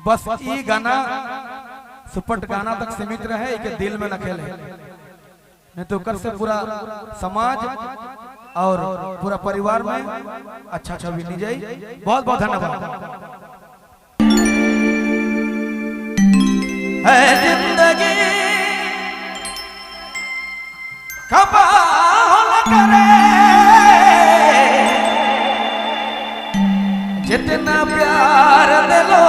बस ई गाना सुपट गाना तक सीमित रहे के दिल में न खेले, नहीं तो कर से पूरा समाज और पूरा परिवार में अच्छा छवि नहीं जाए। बहुत बहुत धन्यवाद। है जिंदगी कबाल करे जितना प्यार दिलो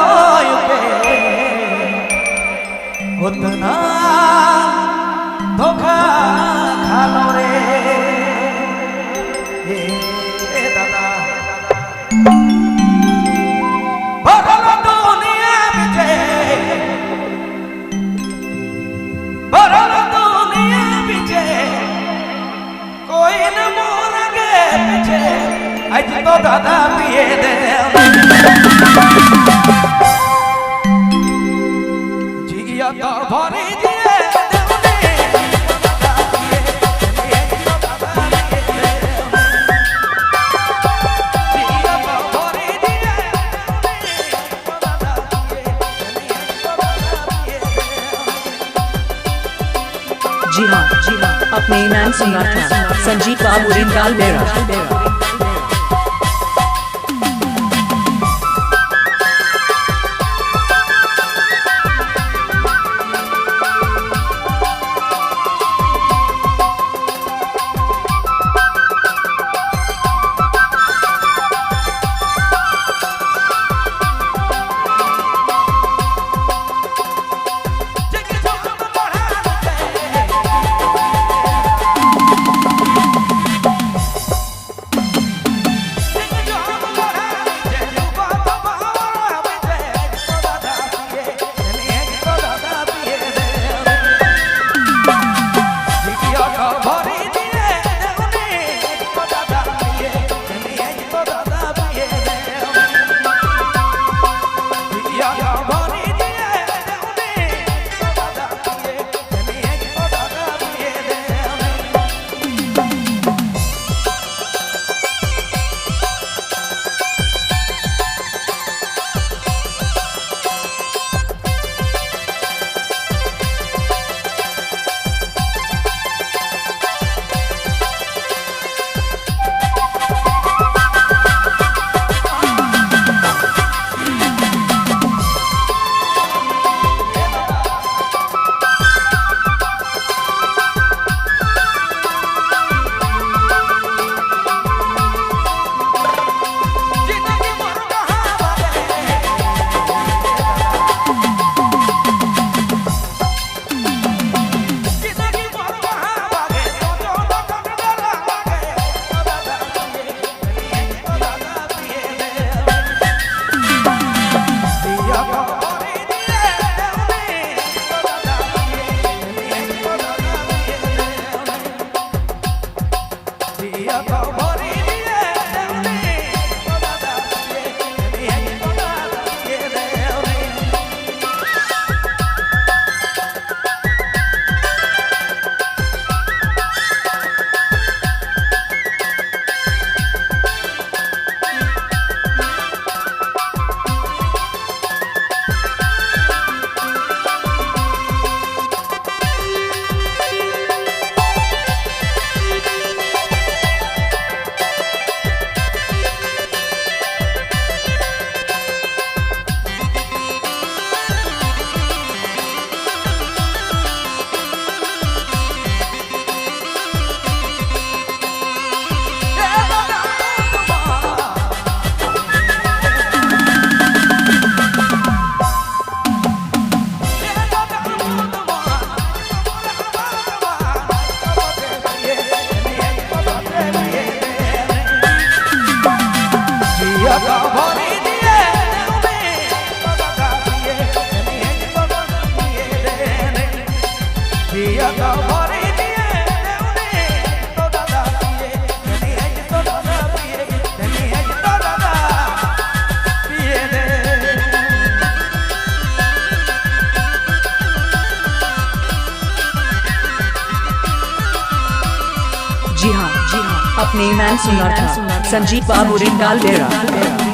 उतना धोखा खा लो रे दादा। बरल दुनिया बिचे, बरल दुनिया बिचे कोई न मोर के पीछे आज तो दादा पिए दे जिया तो भरी जी हाँ अपने ईमान सुना था संजीव बाबू रिंगाल बेरा। जी हाँ अपने ईमान सुना था संजीव बाबू रिंगाल बेरा।